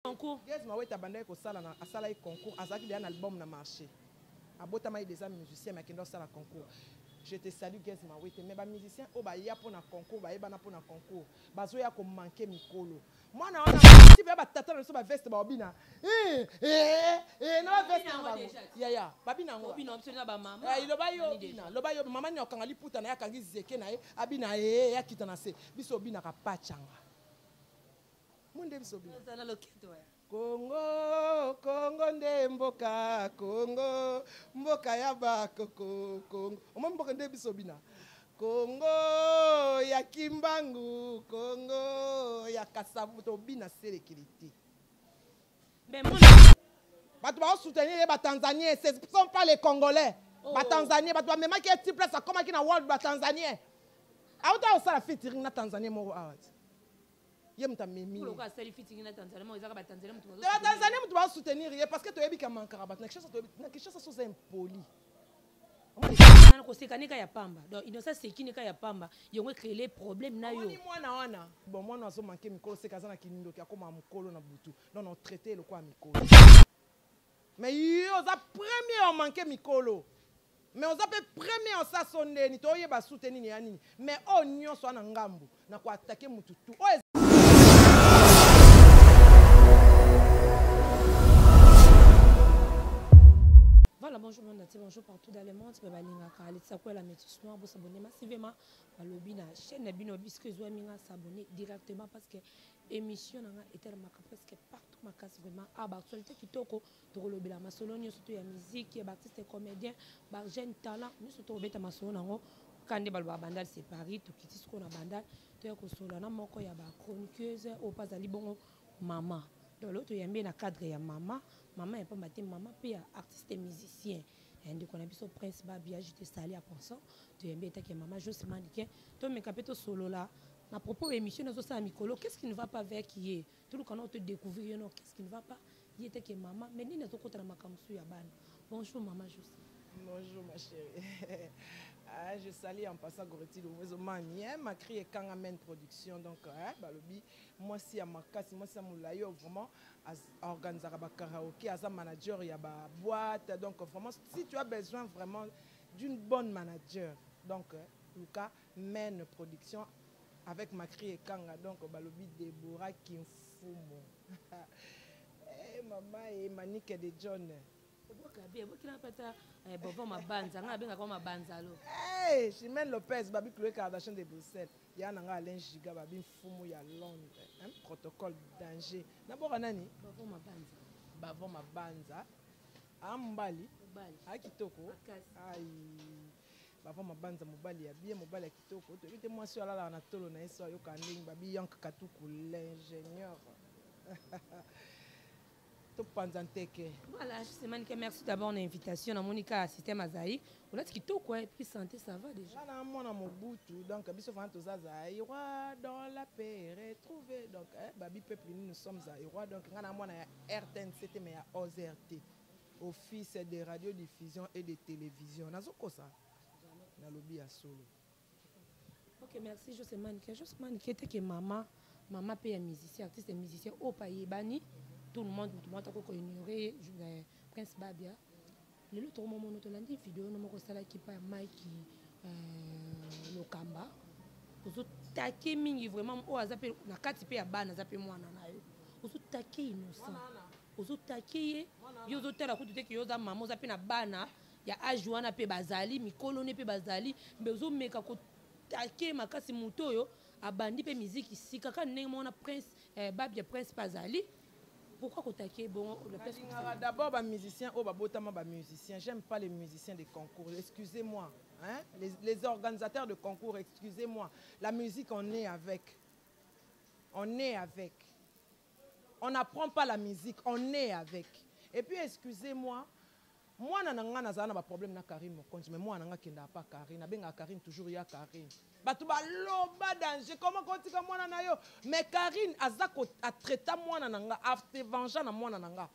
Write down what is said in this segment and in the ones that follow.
concours. Gaz Mawete abandé ko sala na asala e concours azaki bien album na marché. Abota mai des musiciens mais qui doit sala concours. Je te salue Gaz Mawete mais ba musicien o ba ya pour na concours ba yeba na pour na concours. Bazo ya ko manquer mikolo. Moi na ona si ba tata na so ba veste ba obina. Na veste na ba. Ya babina ngo. Obina option na ba mama. Il loba yo mama ni okanga liputa na ya kangi zeke na ye abina ya kitana se. Biso obina ka pachanga. Monde biso obina. Ça na loketo ya. Congo, Congo nde mboka, Congo, mboka ya bakoko, Congo. Oma mboka nde biso bina. Congo ya Kimbangu, Congo ya Kasavuto bina sécurité. Mais moi batu ba soutenir les Tanzaniens, ce ne sont pas les Congolais. Ba Tanzaniens, batu ba même qui est place comme qui na world ba Tanzaniens. Auta osala featuring na Tanzaniens mo out. Yemta memi. pour le selfie featuring na Tanzanie, moi ezaka ba Tanzanie mutu. La Tanzanie mutu ba soutenir parce que to yebi ka mankara bat na quelque chose so impoli. Na ko sekanika ya pamba. Donc inosa sekinika ya pamba, yongwe créer les problèmes na yo. Ni mwana wana. Bon mwana azo manquer mikolo sekaza na kinindo ki akoma mukolo na butu. Non on traiter le quoi mikolo. Mais yo za premier on manquer mikolo. Mais on zape premier on sa sonné ni to yeba soutenir ni anini. Mais o nyonso na ngambu na ko attaquer mututu. Voilà, bonjour mon natif, bonjour partout dans le monde. Je vais aller à la métis noire, vous s'abonner massivement à la chaîne Bino Bisque Zouamina s'abonner directement parce que l'émission est presque partout ma casse vraiment à l'actualité qui toko pour le bila masolonio surtout la musique, les artistes comédiens, les jeunes talents, nous surtout au bêta masolonio quand des balba bandal c'est Paris, tout qui dit ce qu'on a bandal, tu es au solana moko ya ba chroniqueuse au pas ali bon maman. Dans l'autre il y a bien un cadre ya maman. Maman est pas matin, maman puis artiste et musicien. Et on a vu son prince Babia, je te salue à pensant. Tu es bien que maman juste mannequin. Toi mes capitaux solo là. À propos de l'émission nous sommes Mikolo, qu'est-ce qui ne va pas avec qui est tout le canot te découvrir non, qu'est-ce qui ne va pas? Il était que maman, mais ni n'est autre ma kamsu ya ban. Bonjour maman juste. Bonjour ma chérie. Je salue en passant Goreti le Mozomani, ma crié quand amène production donc balobi moi si à ma casse moi ça moulayo vraiment organiser ba karaoké as manager ya ba boîte donc vraiment si tu as besoin vraiment d'une bonne manager donc Luka mène production avec ma crié kanga donc balobi Deborah Kimfumo. Maman et Manique de John. Hey, Chimène Lopez, Babi Chloé Kardashian de Bruxelles. Il y a un Alain Giga, Babi Fumu, il y a Londres. Un protocole danger. D'abord, Anani. Bavon ma banza. Ambali. Akitoko. Aïe. Bavon ma banza, Mobali, ya bien Mobali Akitoko. Tu es moi sur la Anatolo, na eso yo kanding, Babi Yank Katuku, l'ingénieur. Voilà, je sais que merci d'abord de l'invitation à Monica système Azaï. On a dit que tout quoi puis santé ça va déjà. Là mon Mobutu donc biso vant aux Azaï roi dans la paix retrouver donc babi peuple nous sommes à roi donc ngana mona ya RTNCT mais ya OZRT Office de radiodiffusion et de télévision nazoko ça na lobby à solo. OK, merci Josemane qui était que maman paye musicien artiste et musicien au pays bani. Tout le monde a ignoré Prince Babia. Le autre moment où on a dit vidéo, nous avons fait qui par Mike le Kamba. Vous taquez mingi vraiment au hasard na kati pe ya bana zape mwana na yo. Vous taquez innocent. Vous taquez yo zo tela kutu te ki yo za mama zape na bana ya ajuana pe bazali mikolo ne pe bazali mais zo meka ko taquer makasi muto yo abandi pe musique ici kaka ndenge mona Prince Babia Prince Pazali. Pourquoi contacter bon d'abord les musiciens musiciens j'aime pas les musiciens des concours excusez-moi hein les organisateurs de concours excusez-moi la musique on est avec on n'apprend pas la musique on est avec et puis excusez-moi moi nanga nazana ba problème na Karine Mokonzi mais moi nanga kenda pas Karine benga Karine toujours ya Karine batu ba loba danger comment kontika mwana na yo mais Karine azako a traiter mwana nanga after vengeance na mwana nanga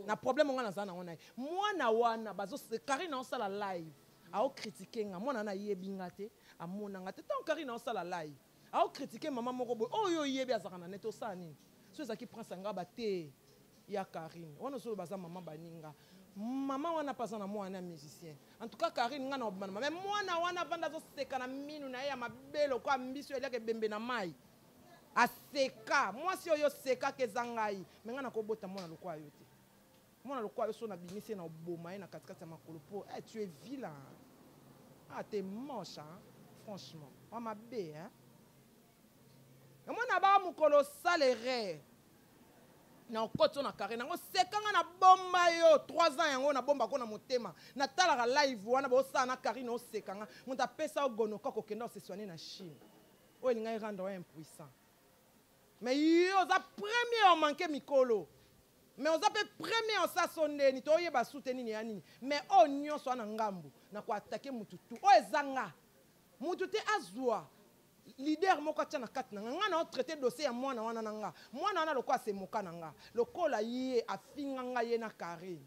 na problème nga nazana wana mwana wana bazo Karine on sala live a o critiquer nga mwana na yebinga te amona nga te tant Karine on sala live a o critiquer maman moko boy oyo yebi azaka na neto sani so ezaki prend sanga ba te ya Karine wana solo baza mama baninga mama wana paza na mwana musicien en tout cas Karine nga na obana mais mwana wana vanda zo seka na minu na ya mabelo kwa mbiso eliake bembe na mai aseka mwasi oyo seka kezangai mais nga na kobota mwana lokwa yo te mwana lokwa yo so na binisi na oboma ye na katikati ya makolo po tu es vilain t'es moche hein franchement wa mabe hein mwana ba mukolo salere na okoto na Karine nango sekanga na bomba yo 3 ans yango na bomba ko na motema na talaka live wana ba osala na Karine o sekanga mutu apesa ogono ko kokenda oseswane na Chine o elinga rendre impuissant mais yo za premier o manquer mikolo mais on zape premier en sa sonde ni to yeba soutenir ni anini mais o nyonso ana ngambu na ko attaquer mutu tu o ezanga mutu te azwa leader moko tia na kati na nga na traité dossier ya mwana wana na nga mwana wana lokwa se moka na nga lokola ye afinga nga ye na Karine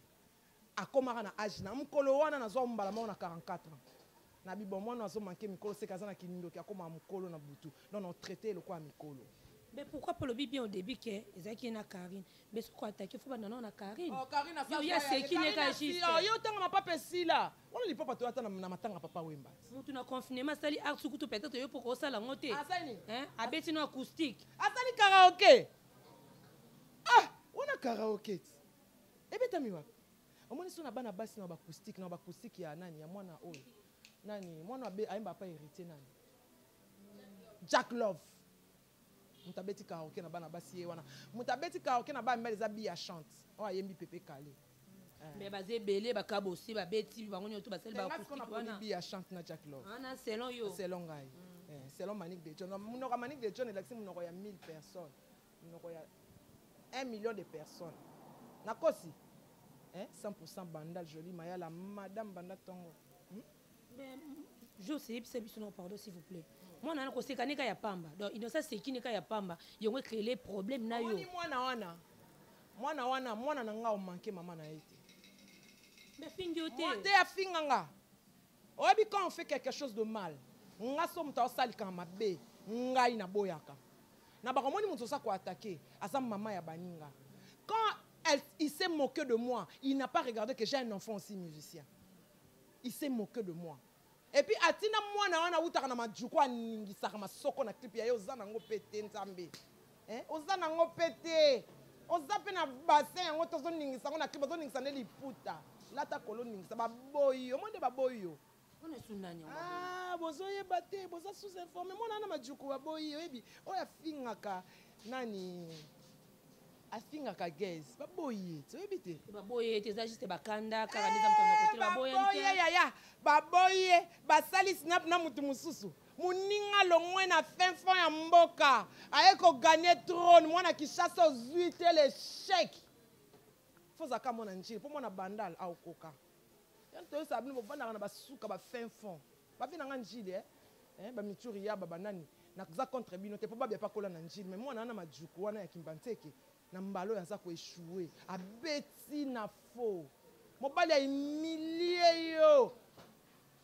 akomaka na âge na mukolo wana na zo mbala mo na 44 ans na bibo mwana azo manquer mikolo se kaza na kinindo ki akoma mukolo na butu donc on traité lokwa mikolo. Mais pourquoi pour le bien au début que Ezaki na Karine mais ce quoi attaquer faut pas non na Karine oh Karine yo ya c'est qui n'est pas juste yo tanga ma papa sila on li papa to ata na matanga papa wemba mutu na confinement sali art sukutu peut-être yo pour ça la ngote asani hein abeti no acoustique asani karaoke ah on a karaoke ebeta mi wapi omoni so na bana basi na ba acoustique ya nani ya mwana oyo nani mwana aimba pa héritier nani Jack Love mutabeti karaoke na bana basi wana mutabeti karaoke na ba mbele za bia chante o yembi pepe kale mais bazé belé ba kabosi ba beti bango nyoto ba sel ba acoustique wana bia chante na Jack Love ana selon yo selon ngai selon Manique de John munoko Manique de John elaxi munoko ya 1000 personnes munoko ya 1 million de personnes nakosi 100% bandal joli mayala madame banda tongo mais je sais c'est biso pardon s'il vous plaît moi na ko sekane ka ya pamba donc innocent c'est qui ne ka ya pamba yongo créer les problèmes na yo mwana na nga o manquer mama na été mais fingi ote te ya finganga obi quand on fait quelque chose de mal nga so mta osali ka mabe ngai na boyaka na ba komoni mutu sa ko attaquer asa mama ya baninga quand il s'est moqué de moi il n'a pas regardé que j'ai un enfant aussi musicien il s'est moqué de moi. Et puis atina mwana wana utaka na majukwa ningisaka masoko na clip ya yo zana ngo pete nzambe ozana ngo pete ozape na bassin yango tozo ningisa ngo na clip zo ningisa ndeli puta lata kolo ningisa baboyi omonde baboyi on est sunanya bozo yeba te bozo sous informé mwana na majuku baboyi oyebi oya fingaka nani afingaka gaz baboyi oyebi te baboyi te za juste bakanda kaka ndiza mtana côté baboyi ya baboyi basali snap na mutu mususu muninga longwe na fin fond ya mboka aye ko gagner trône mwana Kishasa ozwi te le chèque foza ka mona njili po mona bandal a okoka yanto sabini bo banda na basuka ba fin fond ba vina nga njili ba mituri ya baba nani na za contre bino te po ba bia pa kola na njili mais mwana na majuku wana ya Kimbanteke na mbalo ya za ko échouer abeti na faux mobali ya humilié yo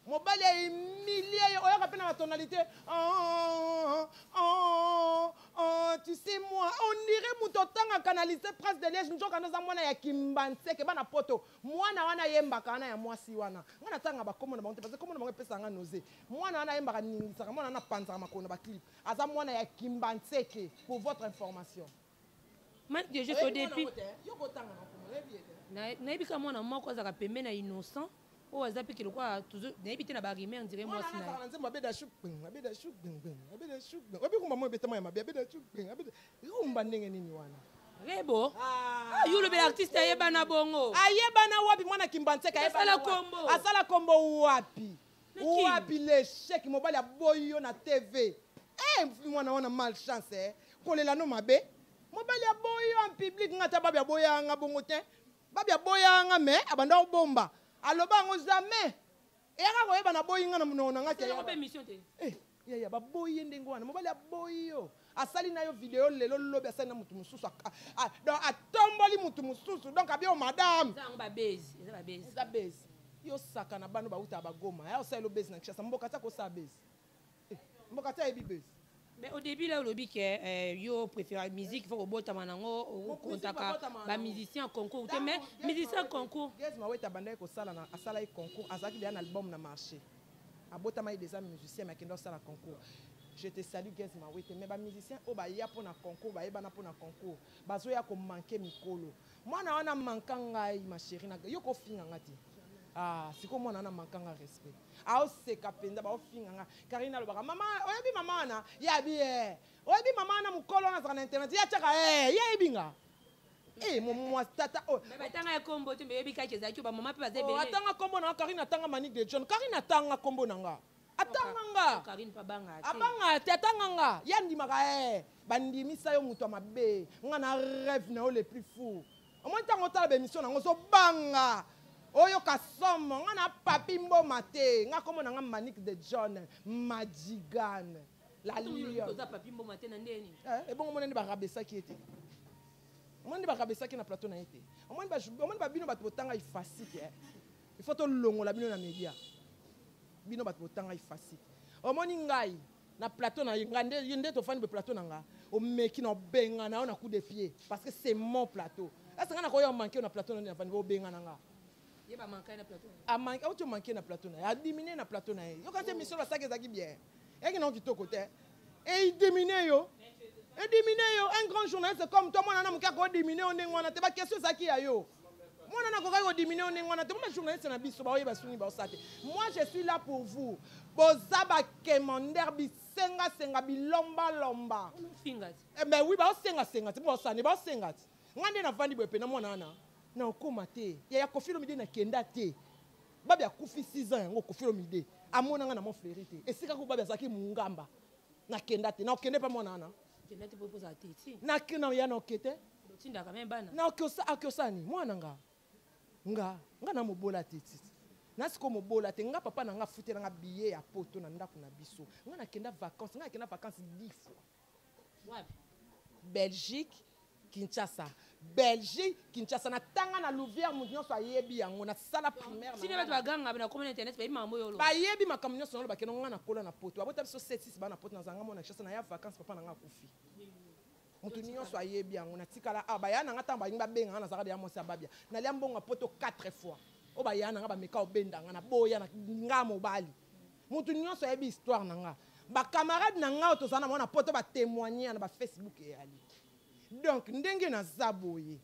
mobali ya humilié yo oyoka pe na la tonalité tu sais moi on dirait muto tanga canaliser prince de Liège njoka ndo za mwana ya Kimbanteke bana poto mwana wana yembaka na ya mwasi wana ngana tanga bakomo na bango parce que komo na bango pesa nga noze mwana wana yembaka ningisaka mwana na panzaka makona ba clip aza mwana ya Kimbanteke pour votre information. Mais je fais depuis nayebi ka mwana moko azaka pembe na innocent o azapi kilo kwa toujours nayebi te na ba rimer on dirait moi si na nzemba beda shuk obi kuma mo betama ya mabe beda shuk umba ndenge nini wana rebo yo le bel artiste ayeba na bongo ayeba na wapi mwana Kimbanteke ayeba kombo asala kombo wapi le chèque mobile ya boyo na TV mwana wana malchance kolela no mabe mobali ya boyo en public ngata babia boyanga bongo te babia boyanga mais abanda obomba aloba ngo jamais eka ko yeba na boyinga na munona ngati ya ba mission te ya ba boyi ndengo wana mobali ya boyo asali na yo video lelo lobi asali na mutu mususu donc atomboli mutu mususu donc abio madame za ba base eza base yo saka na bano ba uta ba goma ya osali lo base na Kishasa mboka ta ko sa base mboka ta ebi base Mais au début, là, le que yo préfère la musique, il faut que tu manango, les musiciens en concours. Mais musiciens en concours. Yes, ma weta bandai ko sala na asala i concours, azaki bien album na marché. Abota mai des musiciens mais qui doit sala concours. Je te salue Guess ma weta mais ba musicien o ba ya pour na concours, ba yeba na pour na concours. Bazo ya ko manquer mikolo. Moi na wana mankanga ma chérie na yo ko finga ngati. Ah, c'est comme moi, on a manqué de respect. Ah, c'est capenda, bah, finga. Karina le maman, oyebi maman na, ya bien. Oyebi maman na mukolo na sur internet, ya chaka ya ebinga. Mon tata oh. Mais tanga kombo tu oyebi ka cheza tu ba maman peut oh, atanga kombo na Karina tanga Manique de John. Karina tanga kombo nanga. Atanga nga. Karine pa banga. Abanga atanga nga. Ya ndimaka bandimisa yo muto mabe. Nga na rêve na le plus fou. Au moins tango tala bémission na so banga. Oyo kasomo nga na papi mboma te nga komo na nga Manique de John Madigan la lion toza papi mboma te na ndeni ebongo mona ni barabesaki ete omoni barabesaki na plateau na ete omoni babino bato botanga ifasike il faut to longola bino na media bino bato botanga ifasike omoni ngai na plateau na ngande yende to fani be plateau na nga o meki na benga na on a coup de pied parce que c'est mon plateau est-ce que nga na ko yo manquer na plateau na fani bo benga na nga il va manquer na plateau. A manqué, tu manqué na plateau na. A diminué na plateau na. Yo quand c'est mission la sac ezaki bien. Et qui non qui to côté. Et il diminue yo. Et diminue yo un grand journaliste comme toi moi na muka ko diminuer on ngwana te ba question zaki ya yo. Moi na ko ko diminuer on ngwana te moi journaliste na biso ba oyeba suni ba osate. Moi je suis là pour vous. Bozaba kemander bi senga bilomba lomba. Fingers. Eh ben oui ba senga te ba osane ba senga. Ngande na vandi bope na mwana na. Na okoma te ya kofilo mide na kenda te babi akufi 6 ans yango kofilo mide amona nga na mon frère te esika ko babi azaki mungamba na kenda te na okende pa mona na kenda te propose a te ti na kina ya na okete tinda quand même bana na okosani mwana nga na mobola te ti na siko mobola te nga papa na nga futela nga billet ya poto na ndako na biso nga na kenda vacances 10 fois wapi Belgique Kinshasa na tanga na Louvière mu nyonso ayebi yango na sala primaire si ne ba ganga na comment internet ba mambo yolo ba yebi makambo nyonso na ba keno nga na kola na poto abota biso 7-6 ba na poto na zanga mo na Kinshasa na ya vacances papa na nga kufi mutu nyonso ayebi yango na tikala ba ya na nga tamba ngba benga na zaka ya mo sa babia na lia mbongo poto 4 fois o ba ya na nga ba meka obenda nga na boya na nga mobali mutu nyonso ayebi histoire na nga ba camarade na nga otozana mo na poto ba témoigner na ba Facebook e ali. Donc ndenge na zaboye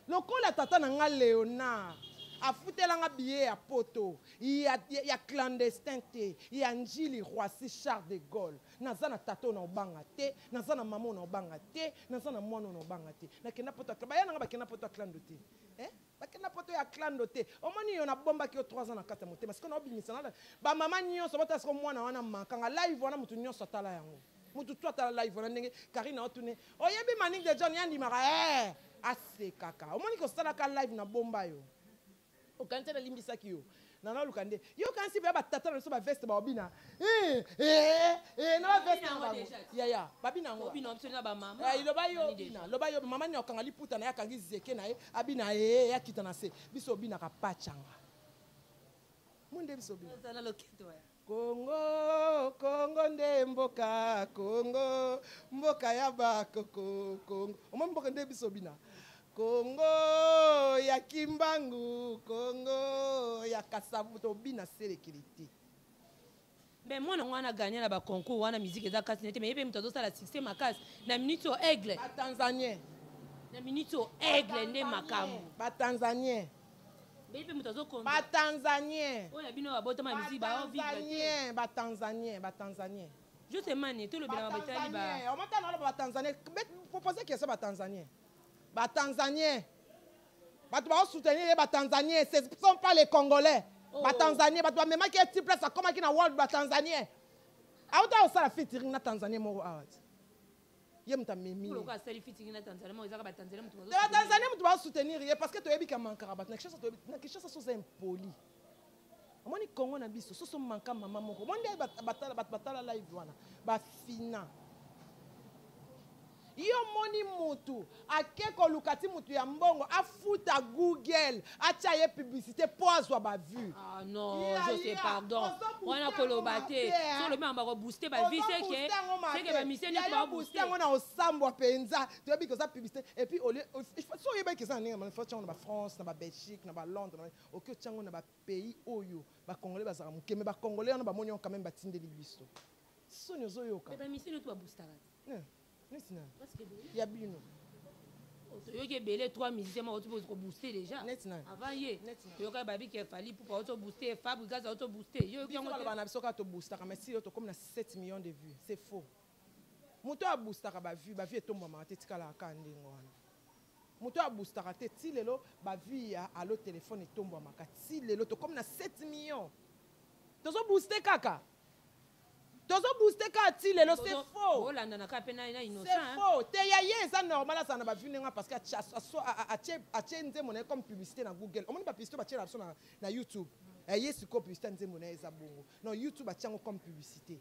lokola tata na nga Léonard afutela nga billet ya poto ya clandestin te ya njili Roissy Charles de Gaulle naza na tata na obanga te naza na mama na obanga te naza na mwana na obanga te nakenda poto ba yana nga bakenda poto ya clando te bakenda poto ya clando te omoni yo na bomba ki yo 3 ans na kata motema siko na obimisa na ba mama nyonso bota siko mwana wana mankanga live wana mutu nyonso atala yango mutu tu atala live wana ndenge Karina otune oyebi Manique de John yandi maka ase kaka omoni ko sala ka live na bomba yo okante na limbisaki yo nana lukande yo kansi ba tata na so ba veste ba obina na ba veste ya babina ngo obina option na ba mama loba yo mama ni okanga liputa na yakangi zeke na ye abina ya kita na se biso obina ka pachanga munde biso obina sana loketo ya Congo nde mboka Congo mboka ya bakoko Congo mboka nde biso bina Congo ya Kimbangu Congo ya Kasavuto bina sécurité mais moi on a gagné na ba concours wana musique eza kasi nete mais yebe mtozo sala succès makasi na minute au aigle ba Tanzanien na minute au aigle nde makamu ba Tanzanien ba Tanzanien oya bino babota ma musique ba vivre ba Tanzanien justement ni tout le bien ba batali ba on m'entend na ba Tanzanien proposer que ça ba Tanzanien ba tu ba soutenir ba Tanzanien ce sont pas les Congolais ba Tanzanien ba tu même qui est place comme qui na world ba Tanzanien auta osala featuring na Tanzanien mo out yemta memi ko sali featuring na Tanzania mo ezaka ba Tanzania mutu ba Tanzania mutu ba soutenir parce que to yebi ka mankara ba na kisha so za impoli omoni Congo na biso so manka mama moko monde batala live wana ba fina yo moni mutu ake koluka ti mutu ya mbongo afuta Google atia ye publicité po azwa ba vue. Ah non, je sais pardon. On a colobaté. Sur le même on va booster ba vie c'est que ba mission ne pas booster. On a osambwa penza. Tu as dit que ça publicité et puis au lieu il faut so yeba que ça ne faut tchanga na France, na ba Belgique, na ba Londres, au que tchanga na ba pays oyo ba congolais ba zara muke mais ba congolais on ba moni on quand même ba tindeli biso. So nyozo yoka. Mais ba mission ne pas booster. Il y a bien. Il y a belé 3 musiciens qui ont boosté déjà. Avant hier, il y a babi qui a fallu pour auto booster, Fabrice a auto booster. Il y a auto booster, mais si auto comme 7 millions de vues, c'est faux. Muto a booster ba vue est tombé ma tête kala kande ngwana. Muto a booster te ti lelo ba vue ya allo téléphone est tombé ma ti lelo to comme na 7 millions. Tozo booster kaka. Tozo booster ka ti lelo c'est faux. Oh là nana ka pena ina innocent. C'est faux. Te ya ye ça normal ça na ba vue nga parce que a tchenze monnaie comme publicité na Google. On moni ba publicité ba tchela na YouTube. Et ye si ko publicité nze monnaie za bongo. Non YouTube a tchango comme publicité.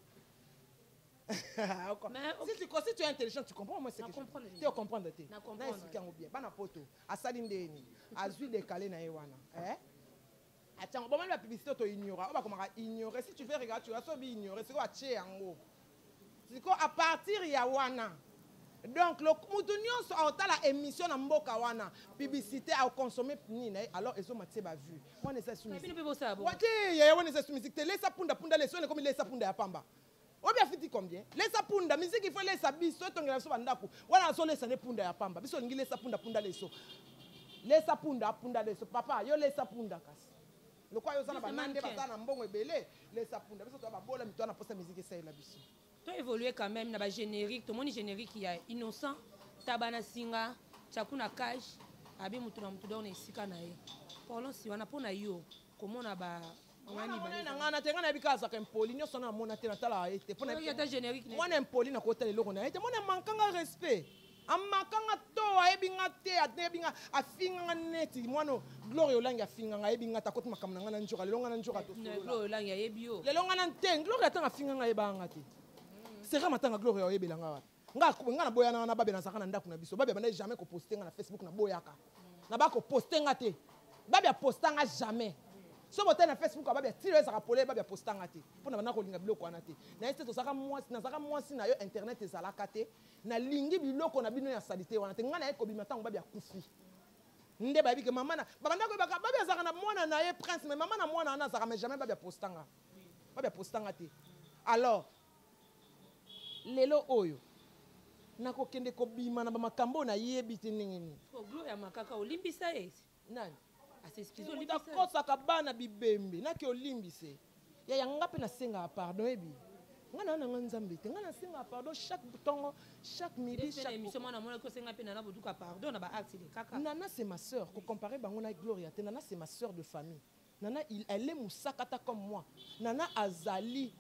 Si tu es intelligent, tu comprends moi c'est que tu comprends de te. Na expliquer bien. Bana poto. Asali ndeni. Azui décalé na ewana. Attends, bon, la publicité, tu ignoras. On va comment ignorer. Si tu veux regarder, tu vas sauver ignorer. C'est quoi, tché en haut. C'est quoi, à partir, il y a wana. Donc, le moutonion, on a la émission en mboka wana. Publicité à consommer, alors, ils ont maté ma vue. Moi, on est sous musique. Ok, on est sous musique. Laisse ça punda, les sons, comme il laisse ça punda à pamba. On bien fait combien? Laisse ça punda, musique, il faut laisser ça bis, soit on est sur bandaku. Voilà, on laisse ça punda à pamba. Bis on laisse ça punda les sons. Laisse ça punda les sons. Papa, yo laisse ça punda casse. Le quoi yosana banande basana mbongo ebele les sapunda biso to ba bola mito na posta musique ça la biso to évoluer quand même na ba générique to moni générique ya innocent tabana singa chakuna cash abi mutu na mutu don esika na ye polon si wana pona yo komona ba wani ba na ngana tenga na bikaza ka mpoli nyoso na mona te na tala ete pona ya ta générique mona mpoli na kota lelo na ete mona mankanga respect amakanga to ayebinga te atebinga afinga neti mwano Gloire Olangi afinga ayebinga takoti makamna ngana njoka lelo ngana njoka to Gloire Olangi ayebio lelo ngana nteng Gloire atanga afinga ayebanga te sera matanga Gloire ayebelanga wapi nga na boya na babe na sakana ndaku na biso babe bana jamais ko poster nga na Facebook na boyaka na ba ko poster nga te babe postanga jamais so bote na Facebook babe tire sa rapolé babe postanga te pona bana ko linga biloko wana te na este to saka mwasi na yo internet ezalaka te na lingi biloko na bino ya salite wana te ngana eko bima tango babi akufi nde babi ke mama na babanda ko baka babi azaka na mwana na ye prince mais mama na mwana na azaka mais jamais babi postanga te alors lelo oyo nako kende ko bima na makambo na yebi te ningini ko glo ya makaka olimbisa esi nani asexplique olimbisa kosa ka bana bibembe naki olimbise ya yanga pe na senga pardon ebi ngana na nzambe te ngana senga pardon chaque temps chaque midi chaque émission mona mona ko senga pe na boduka pardon na ba acte de kaka nana c'est ma sœur ko comparer bango na Gloria te nana c'est ma sœur de famille nana elle est musakata comme moi nana azali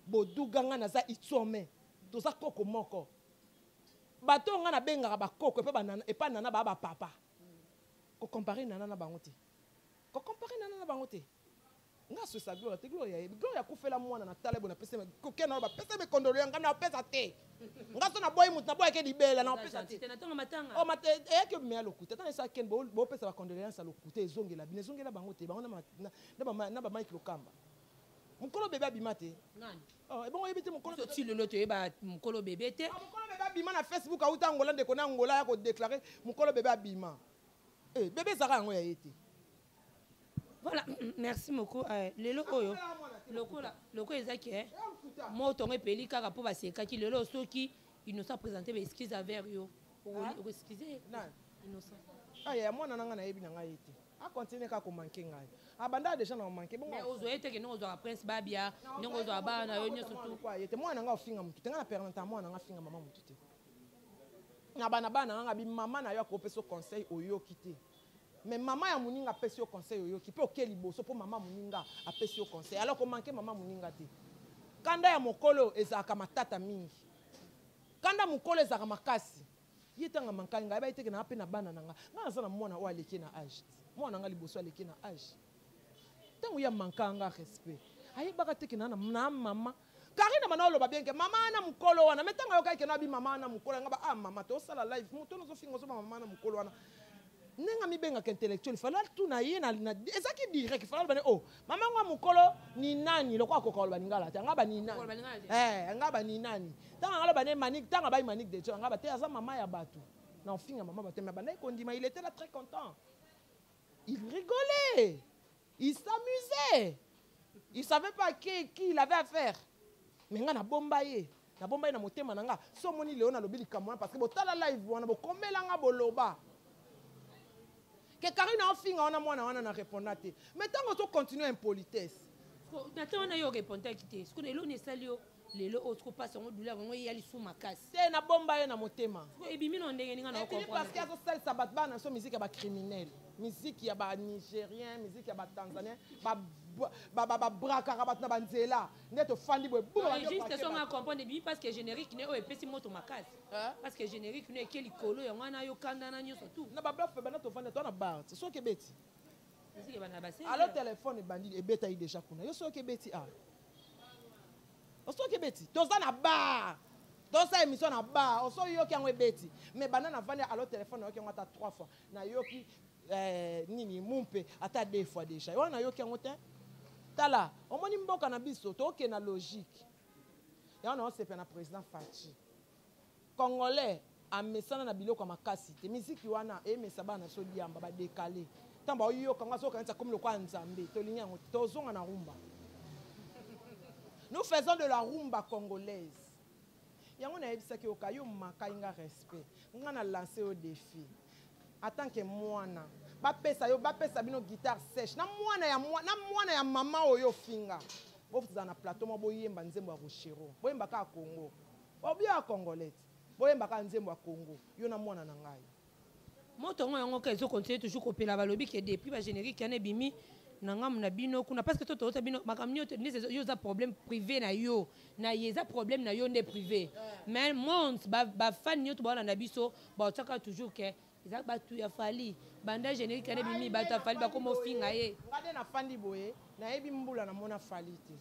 boduga ngana za itsome toza koko moko bato ngana benga ba koko pe banana et pas nana ba papa ko comparer nana na bango te ko comparer nana na bango te nga so sa Gloria te Gloria ku fela mwana na tala bona pese ko kena ba pese me condoléances nga na pesa te nga so na boy mut na boy ke libela na pesa te na tonga matanga o mate e ke me alokuta tana sa ken bo pesa ba condoléances alokuta ezongela bine zongela bango te bango na ba Mike Lokamba mukolo bébé abimate nani oh e bongo yebite mukolo so ti lelo to yeba mukolo bébé te mukolo bébé abima na Facebook auta Angola ndeko na Angola ya ko déclarer mukolo bébé abima bébé zaka yango ya yete. Voilà, merci beaucoup. Lelo oyo, loko ezaki moto ngepeli kaka po baseka ki lelo soki innocent présenté ba excuse avec yo. Excusez. Innocent. Ya mwana nanga na yebi na ngai ete. A continuer ka ko manquer ngai. Abanda déjà na manquer bon. Mais ozo ete ke no ozo a prince babia, no ozo aba na yo nyoso tout. Quoi, ete mwana nanga ofinga mutu. Tenga na permanent mwana nanga finga mama mutu te. Na bana nanga bi mama na yo ko peso conseil oyo kité. Mais maman ya muninga pesi au conseil oyo ki pe okeli boso po mama muninga apesi au conseil alors ko manquer mama muninga te kanda ya mokolo ezaka matata mingi kanda mokolo ezaka makasi yitanga mankali ngai ba iteke na pe na bana nanga nga za na mwana o aleki na âge mwana nga liboso aleki na âge tango ya mankanga respect ayi baka teke na mama Karine manoloba bien que maman na mukolo wana metanga yoka ke na bi maman na mukolo ngaba ah maman to sala live muto no zo fingo zo maman na mukolo wana nenga mi benga intellectuel fala tout na ye na ezaki direct fala bane oh maman ngwa mukolo ni nani lokwa kokolo baningala ta ngaba ni nani ngaba ni nani tanga ngala bane manik tanga ba manik de cho ngaba te aza maman ya batu na finga maman batu mais bane kondima il était là très content il rigolait il s'amusait il savait pas qui il avait à faire mais nga na bomba ye na motema nanga so moni leo na lobi likamwa parce que botala live wana bokomela nga boloba que Karine a finga wana mwana wana na répondate mais tant qu'on continue impolitesse na te wana yo répondre kité ce que lelo ne salio lelo autre passe on douleur on yali sous makasi c'est na bomba ye na motema e bimi no ndenge ninga na comprendre parce que ça sel sabat bana so musique ya ba criminel musique ya ba nigérien musique ya ba tanzanien ba braka rabat na banzela neto fandi boy juste so nga comprendre bimi parce que générique ne o epesi moto makasi parce que générique ne ke likolo ya ngana yo kanda na nyoso tout na ba bluff bana to fandi to na bar so ke beti musique bana ba c'est alors téléphone bandi e beta yi déjà kuna yo so ke beti ah osoki beti toza na bar toza émission na bar osoki yoki yango ebeti mais bana na vandi alo téléphone na yoki yango ata 3 fois na yoki nini mumpe ata 2 fois déjà yo na yoki yango te tala omoni mboka na biso toke na logique ya na osepe na président Fachi congolais amesana na biloko makasi te miziki wana emesa bana so diamba ba décaler tamba oyoka nga so kanisa comme le kwa nzambe tolingi yango tozonga na rumba. Nous faisons de la rumba congolaise. Yango na yebisa ki okayo maka inga respect. Nga na lancer au défi. En tant que mwana, ba pesa bino guitare sèche. Na mwana ya mama oyo finga. Bo za na plateau mo boyemba nzembo ya Rochero. Boyemba ka Congo. Obia congolais. Boyemba ka nzembo ya Congo. Yo na mwana na ngai. Motongo yango ka ezo continuer toujours kopela balobi ke depuis ba générique yana bimi. Nangam na bino kuna parce que toto bino makamni yo za problème privé na yo na yeza problème na yo ne privé mais monde ba fan yo to ba na biso ba tsaka toujours que ils a batu ya fali banda générique na bimi ba ta fali ba komo finga ye ngade na fandi boye na yebi mbula na mona falite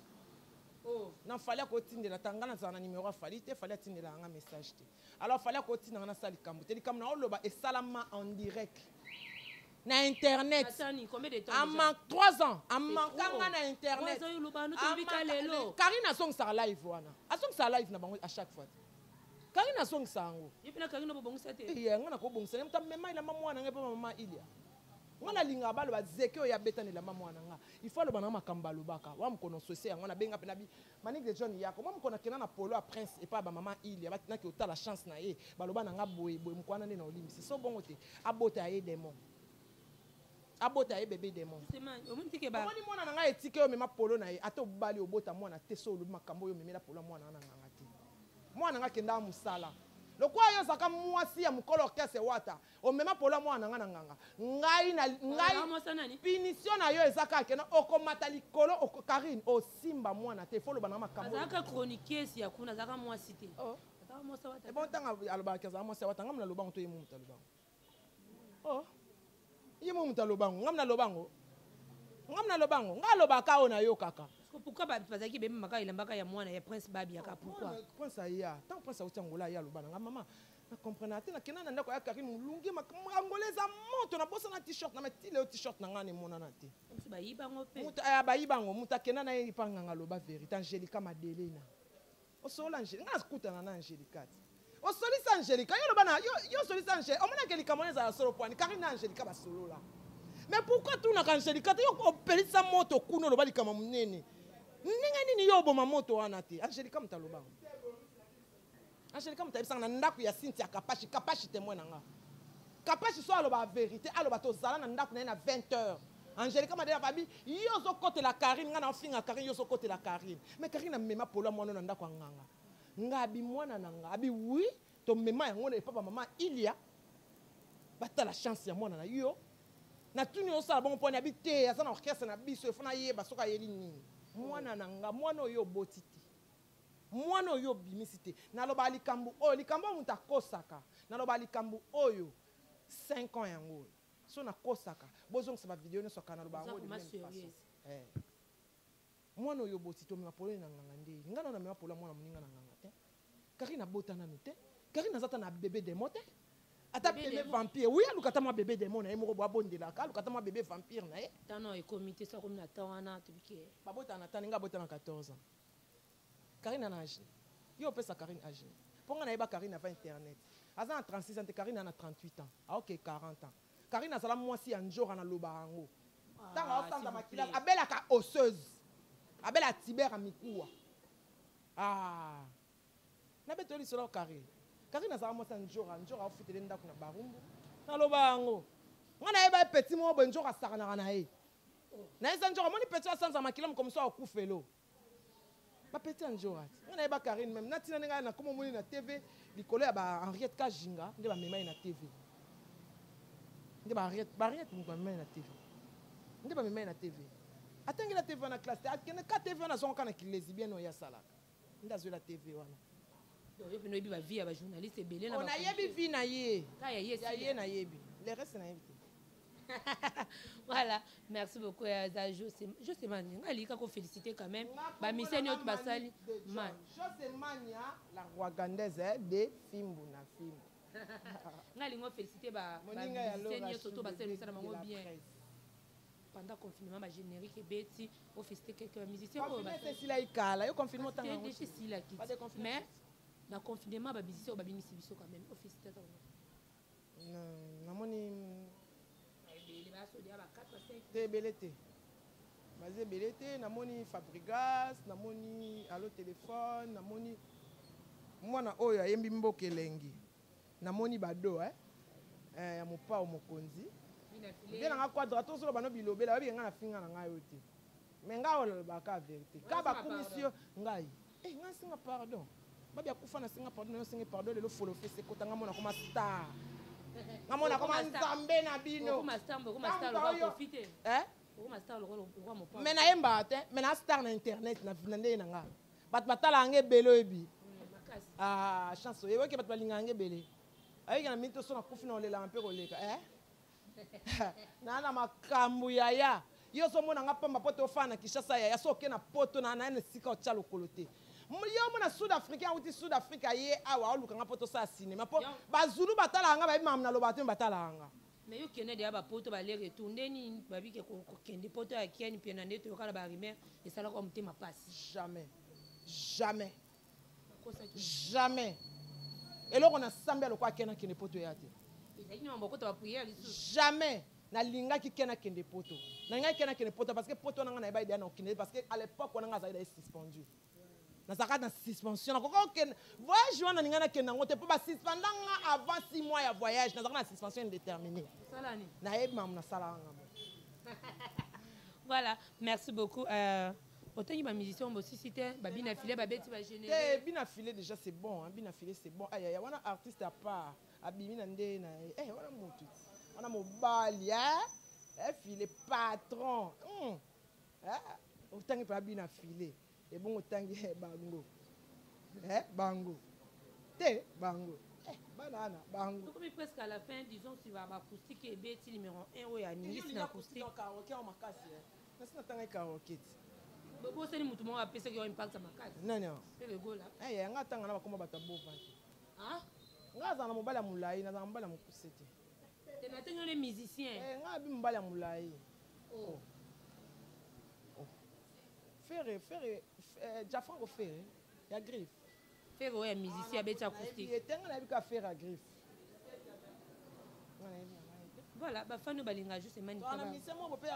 oh na fali ko tindela tangana za na numéro falite fali tindela nga message te alors fali ko tindanga na sali kambu te likamna oloba et salama en direct na internet ama 3 ans ama kanga na internet Karine song sa live wana asong sa live na bango à chaque fois Karine song sango yepina Karine bobongisa te ngana ko bongisa mta mema ila mama wana ngepa mama ilia ngana linga balo ba zeke o ya betani la mama wana nga il faut le bana makamba lobaka wa mkono sose yango na benga pena bi manik de John yako mama mkono kena na polo a prince et pas ba mama ilia batina ki ota la chance na ye baloba na nga boye mkwana ne na olimi c'est so bongo te abota ye démon abota ye bébé démon omoni mwana na nga etike yo mema polo na ye ata obali obota mwana te so olobi makambo oyo memela polo mwana na nganga te mwana nga kenda musala lokwa yo zaka mwasi ya mukolo orchestre wata omema polo mwana nga na nganga ngai punition na yo ezaka kena okomata likolo Karine osimba mwana te folo bana makambo zaka chroniquer si yakuna zaka mwasi te zaka mwasi wata bon tanga aloba kaza mwasi wata ngamna lobango to yemu mutalobango oh yemo mutalobango ngamna lobango nga lobaka ona yo kaka pourquoi parce que bema maka ilambaka ya mwana ya prince babi aka pourquoi prince ya tant prince utangola ya lobana nga mama na comprendre ate na kenana ndako ya Karine mulungi makangoleza moto na bosa na t-shirt na matile o t-shirt na ngane monana te ba yibango pe muta ba yibango muta kenana ye panga ngaloba vérité Angelica Madelena o sola Angelica nga skutana na Angelica o solisa Angelica yo lobana yo solisa Angelica omona ke likamoneza solo point Karine na Angelica ba solo la mais pourquoi tout na Angelica yo opelisa moto kuno loba likama munene ninga nini yo boma moto wana te Angelica mutaloba Angelica mutabisa na ndaku ya Cynthia kapashi témoin nga kapashi so aloba vérité aloba to zala na ndaku na 20h Angelica Madelena babi yo zo côté la Karine nga na finga Karine yo zo côté la Karine mais Karine mema polo mwana na ndaku nganga ngabi mwana nanga abi oui to mema yango na papa mama Ilia bata la chance ya mwana na yo na tuni osala bon pona habité asa na orchestre na biso efona yeba soka yeli nini mwana nanga mwana oyo botiti mwana oyo bimisite na loba likambu oyo likambu muta kosaka na loba likambu oyo 5 ans yango so na kosaka bozong sa ba vidéo ne soka na loba yango de même façon mwana oyo bosi tomema polele na nganga nde nga na mema pola mwana moninga na nganga te Karine abota nanu te Karine azata na bébé démon te ata bébé vampire oui alukata mwa bébé démon na ye moko boabondelaka alukata mwa bébé vampire na ye tano ekomite so komi na temps wana tobike babota na tani nga bota na 14 ans Karine na âge yo opesa Karine âge mpo nga nayeba Karine ava internet aza na 36 ans te Karine na 38 ans aoke 40 ans Karine azala mwasi ya njora na loba yango ntango aosanza makila abelaka osseuse abela tibere mikuwa nabetoli lisolo Karine Karine azala mwasi ya njora aofutele ndako na barumbu na loba yango nga nayeba ye petit moko boye njora asakanaka na ye nayesa njora moni petit asanza makila mokomiso akufelo bapeti ya njora ti nga nayeba Karine meme natina ndenge na komo moni na tv likolo ya bahenriette kajinga nde bamema ye na tv nde bahenriette moto bamema ye na tv nde bamema ye na tv atangela tv wana classe te akende ka tv wana azongoka na kilesibienne oyo asalaka nde azwela tv wana yo pene oyebi bavie ya bajournaliste ebele na nayebi vi na ye ya ye nayebi le reste nayebi te voilà merci beaucoup José Mania nga alika koféliciter quand même bamiseni oyo basali José Mania la rwandaise de fimbu na fimbu nga alingi oféliciter bamiseni nyonso to basali mosala bango bien pendant confinement bagénérique ebeti oféliciter quelques musiciens oyo esila ikala yo confinement otanga déjà sila kiti mais na confinement babisisi oyo babimisi biso quand même oféliciter namoni te ebele te baza ebele te namoni Fabrigas namoni allo téléphone namoni mwana oyo ayembi mboka elengi namoni bado ya mopao mokonzi nde nanga quadrato solo bano bilobela babi nga na finga na ngai oyo te me ngai olobaka vérité ka bakumisi yo ngai ngai singa pardon babi akufa na singa pardon nayo singa pardon lelo folo fese kota nga mona koma star ngamona koma nzambe na bino me nayembaka te me na star na internet na ndenge na nga bato batala yango ebele oyebi chance oyebi bato balinga yango ebele ayiki na miniti oso nakufi na olelaka mpe koleka na makambo yaya yo ozomona nga pamba po tofana na Kinshasa yaya so oke na poto na na esika otya lokolo te yo mona sud africain awuti sud africa ye awa olukanga po tosala cinéma mpo bazulu batalaka nga bayebi mamu na loba te batalaka nga mais yo kende deya bapoto bale retour ndeni babike kokende poto ya kiani mpe na nde toyokala barimer esalaka motema pasi jamais eloko na sambe aloko akende akende poto ya te jamais nalingaki kende akende poto nalingaki kende akende poto parce que poto nanga nayeba idea na okende parce que à l'époque wana nga azali daye suspendu nazalaka na suspension nakoka okende voyage wana ninga nakende yango te mpo basuspenda nga avant 6 mois ya voyage nazalaka na suspension indéterminée nayebi mamu nasalaka nga voilà merci beaucoup otangi bamusicien bosisi te babina file babeti bagénéré bina file déjà c'est bon bina file c'est bon ayaya wana artiste à part abimi na nde na ye wana motu wana mobali file patron otangi mpe abina file ebongo otangi bango te bango banana bango tokomi presque à la fin disons sur bacoustique ebeti numéro 1 oyo aningisi na acoustique karaoke makasi nasi natanga karaoke ti boseli motu moko apesaki yo impact makasi nani mpe begola nga atanga na bakoma bato abova te nga azala na mobali ya molai nazala na mobali ya mokuse te natengi le musicien nga abi mobali ya molai fere jafrango fere ya griffe fere oyo ya musicien abeti acoustique etenga nayebi ka fere ya griffe voilà bafani oyo balingaka juste wana mise moko mpe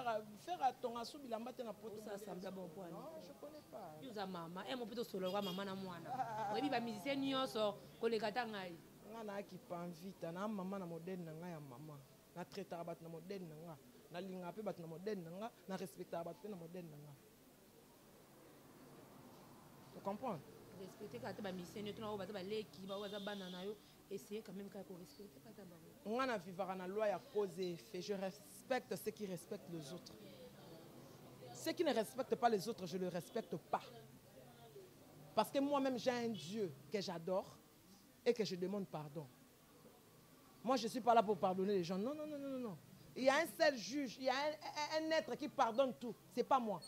fere atonga su bilamba te na poto osasambla bopwani je connais pas yoza mama mo mpe tosoloka mama na mwana oyebi bamusicien nyonso koleka ta ngai nga nayaki panvita na mama na modele na ngai ya mama natraitaka bato na modele na nga nalingaka mpe bato na modele na nga na respectaka bato mpe na modele na nga comprendre respecter kata bamusicien nyonso na oyo baza baleki bao baza bana na yo essayer quand même kaka korespecter kata bango nga na vivaka na loi ya cause et effet je respecte ceux qui respectent les autres ceux qui ne respectent pas les autres je ne les respecte pas parce que moi-même j'ai un Dieu que j'adore et que je demande pardon. Moi, je ne suis pas là pour pardonner les gens. Non, non, non, non, non. Il y a un seul juge, il y a un être qui pardonne tout. Ce n'est pas moi.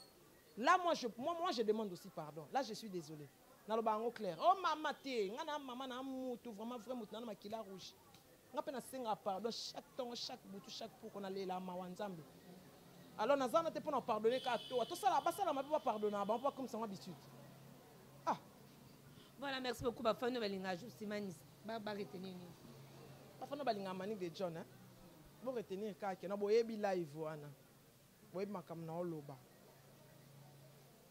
Là, moi, je demande aussi pardon. Là, je suis désolée. Dans le bango clair. Oh, maman, maman, vraiment, vraiment, na makila rouge. On peut na pardon chaque temps, chaque bout, chaque pour qu'on a les la mawanzambi. Alors, nous avons été pour nous pardonner qu'à toi. Tout ça, là, ça, là, on ne peut pas pardonner. On pas comme ça, on habitude. Ah. Voilà, merci beaucoup. Bah, fin de balinga, juste manis. Bah, retenir. Bah, fin de balinga, manik de John, hein. Bon retenir qu'à qui, na boyebi live, wana. Boyebi makam na oloba.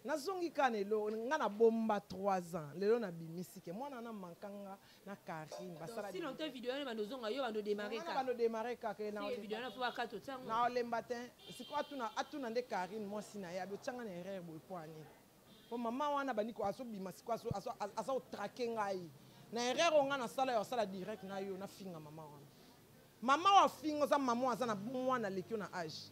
Nazongi kanelo, ngana bomba 3 ans. Lelo na bimisi ke moi na mankanga na Karine. Basala. Si longtemps vidéo na bandozonga yo bando démarrer ka. Bando démarrer ka ke na. Si vidéo na fo ka to tsango. Na olembatin, c'est quoi atuna nde Karine moi sina ya botanga na erreur boy poani. Po mama wana baniko aso bima sikwa aso traquer ngai. Na erreur nga na sala yo sala direct na yo na finga mama wana. Mama wa finga za mama aza na mwana lekio na âge.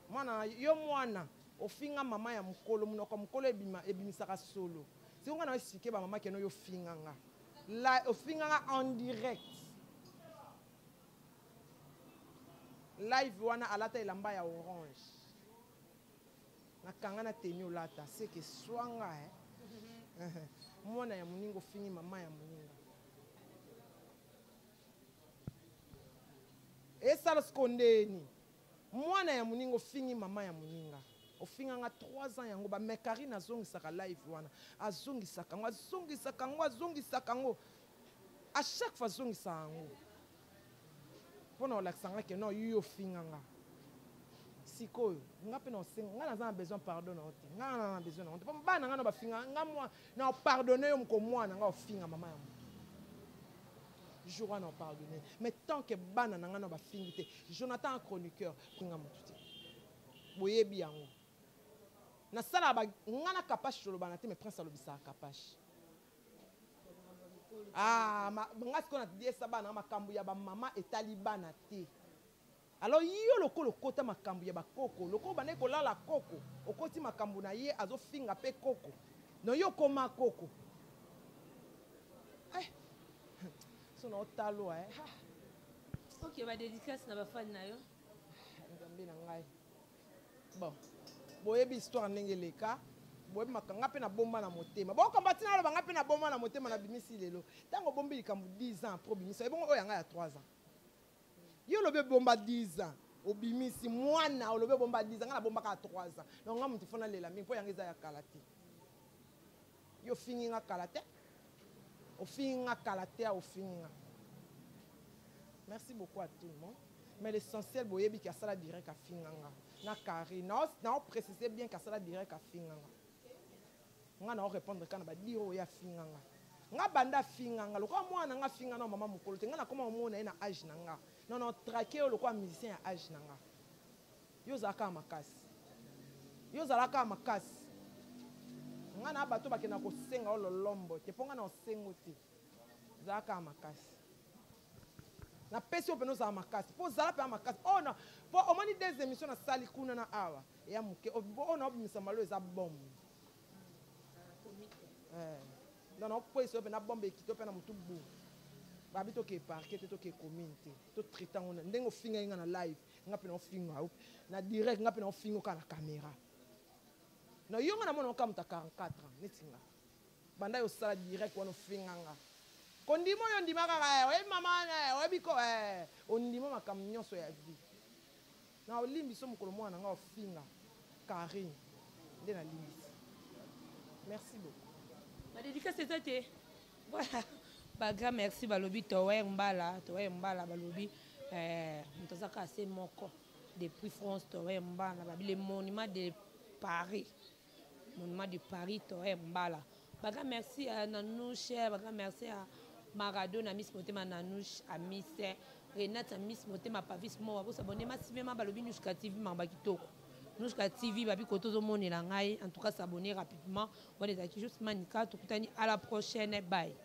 Mwana yo mwana ofinga mama ya mukolo munoko mukolo ebimisaka solo. Si on a expliqué ba mama keno yo finga nga. La ofinga nga en direct. Live wana alata elamba ya orange. Na kanga na teni olata c'est que swanga mwana ya muningo fingi mama ya muninga. Esa skondeni. Mwana ya muningo fingi mama ya muninga. Ofinga nga 3 ans yango ba Karine azongisaka live wana. Azongisaka ngo. À chaque fois azongisaka ngo. Pona olaksanga ke non yo finga nga. Sikoyo, nga pe no senga, nga na besoin pardon na ote. Nga na besoin na ote. Pa bana nga no ba finga nga moi na pardonner yo mko mwana nga ofinga mama ya mo. Jour na pardonner. Mais tant que bana nga no ba fingite, Jonathan chroniqueur pinga motuti. Boyebi yango. Na sala ba ngana kapache lo banate mais prince alobisa kapache. Ah, nga siko na die saba na makambu ya ba mama etali bana te. Alors yo lokolo kota makambu ya ba koko, lokolo bane ko lala koko, okoti makambu na ye azo finga pe koko. No yo koma koko. So na otalo OK, ba dédicace na ba fan na yo. Ngambi na ngai. Bon. Boyebi histoire ndenge leka boyebi makanga pe na bomba na motema bo kombati na lo banga pe na bomba na motema na bimisi lelo tango bombi likambu 10 ans pro bimisi ebongo oyo yanga ya 3 ans yo lobe bomba 10 ans obimisi mwana lobe bomba 10 ans nga na bomba ka 3 ans donc nga mutu fona lela mingi po yanga eza ya kalate yo fingi nga kalate o fingi nga kalate o fingi nga. Merci beaucoup à tout le monde. Mais l'essentiel, boyebi ki asala direct à finganga. Na Karine, na préciser bien qu'à sala direct à finganga. Nga na répondre quand ba dire ya finganga. Nga banda finganga, lokwa mwana nga finganga mama mukolo te nga na koma mona na âge nanga. Non traquer lokwa musicien à âge nanga. Yo zaka makasi. Yo zalaka makasi. Nga na bato bakena ko senga ololombo te ponga na osengo te. Zaka makasi. Na pesi openo za makasi po zala pe makasi ona po omoni des émissions na sali kuna na awa ya muke ona obimisa malo eza bombe non po eso pe na bombe ekito pe na mutu bu babi to ke parquet to ke community to traiter ona ndengo finga inga na live nga pe na finga na direct nga pe na finga ka na caméra na yonga na mona okamuta 44 ans netinga banda yo sala direct wana finga nga kondimo yo ndima kaka we mama we biko ondimo makambo nyonso ya vie na olimbi so mokolo mwana nga ofinga Karine nde na limbisi. Merci beaucoup. Ma dédicace c'était voilà ba grand merci balobi towe mbala balobi mutazaka assez moko depuis France towe mbala babile monument de Paris towe mbala ba grand merci à Nanouche ba grand merci à Maradona Miss Motema Nanouche à Miss Renate Miss Motema Pavis mo ba s'abonner massivement balobi Nushka TV mamba kitoko Nushka TV babi kotozo monela ngai en tout cas s'abonner rapidement on est juste manika tukutani à la prochaine bye.